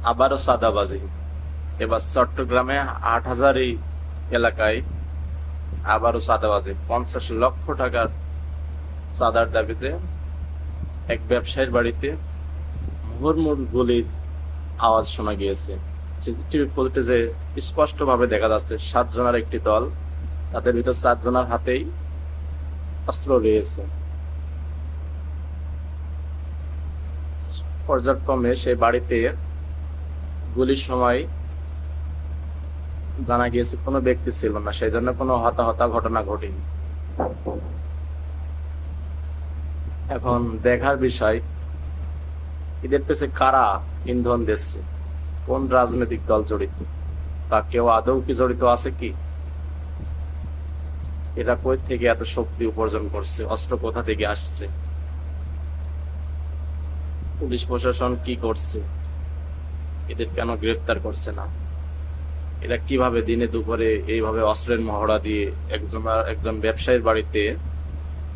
আবারও চাঁদাবাজি। এবার চট্টগ্রামে 8,000 এলাকায় আবারও চাঁদাবাজি। 50 লক্ষ টাকার চাঁদার দাবিতে এক ব্যবসায়ীর বাড়িতে মুহুর্মুহু গুলির আওয়াজ শোনা গিয়েছে। সিসিটিভি ফুটেজে স্পষ্টভাবে দেখা যাচ্ছে 7 জনের একটি দল, তাদের ভিতর 4 জনের হাতেই অস্ত্র রয়েছে। পর্যায়ক্রমে সেই বাড়িতে গুলির সময় জানা গিয়েছে কোনো ব্যক্তি ছিল না, সেই জন্য কোনো হতাহত ঘটনা ঘটেনি। এখন দেখার বিষয়, এদের পেছে কারা ইন্ধন দিচ্ছে, কোন রাজনৈতিক দল জড়িত, বা কেউ আদৌ কি জড়িত আছে কি? এরা কই থেকে এত শক্তি উপার্জন করছে, অস্ত্র কোথা থেকে আসছে, পুলিশ প্রশাসন কি করছে, এদের কেন গ্রেফতার করছে না? এরা কিভাবে দিনে দুপুরে এইভাবে অস্ত্রের মহড়া দিয়ে একজন ব্যবসায়ীর বাড়িতে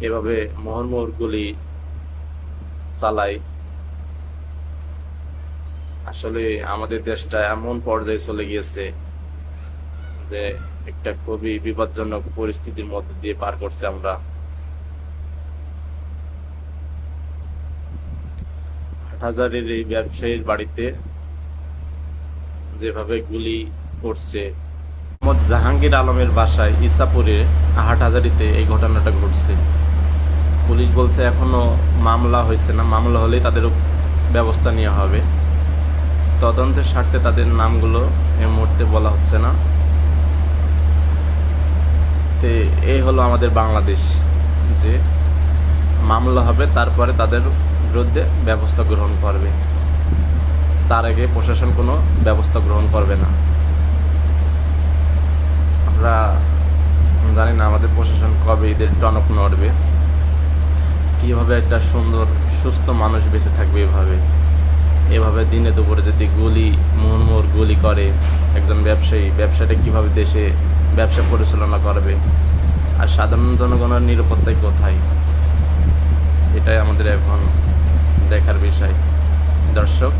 এভাবে মুহুর্মুহু গুলি চালায়? আসলে আমাদের দেশটা এমন পর্যায়ে চলে গিয়েছে যে একটা খুবই বিপজ্জনক পরিস্থিতির মধ্যে দিয়ে পার করছে আমরা। 8,000-এর এই ব্যবসায়ীর বাড়িতে যেভাবে গুলি করছে। মোহাম্মদ জাহাঙ্গীর আলমের বাসায় ইসাপুরে হাটহাজারীতে এই ঘটনাটা ঘটছে। পুলিশ বলছে এখনো মামলা হয়েছে না, মামলা হলেই তাদের ব্যবস্থা নেওয়া হবে। তদন্তের স্বার্থে তাদের নামগুলো এই মুহূর্তে বলা হচ্ছে না। তো এই হলো আমাদের বাংলাদেশ, যে মামলা হবে তারপরে তাদের বিরুদ্ধে ব্যবস্থা গ্রহণ করবে, তার আগে প্রশাসন কোনো ব্যবস্থা গ্রহণ করবে না। আমরা জানি না আমাদের প্রশাসন কবে এদের টনক নড়বে, কিভাবে একটা সুন্দর সুস্থ মানুষ বেঁচে থাকবে। এভাবে দিনে দুপুরে যদি মুহুর্মুহু গুলি করে একজন ব্যবসাটা কিভাবে দেশে ব্যবসা পরিচালনা করবে? আর সাধারণ জনগণের নিরাপত্তায় কোথায়? এটাই আমাদের এখন দেখার বিষয়। দর্শক,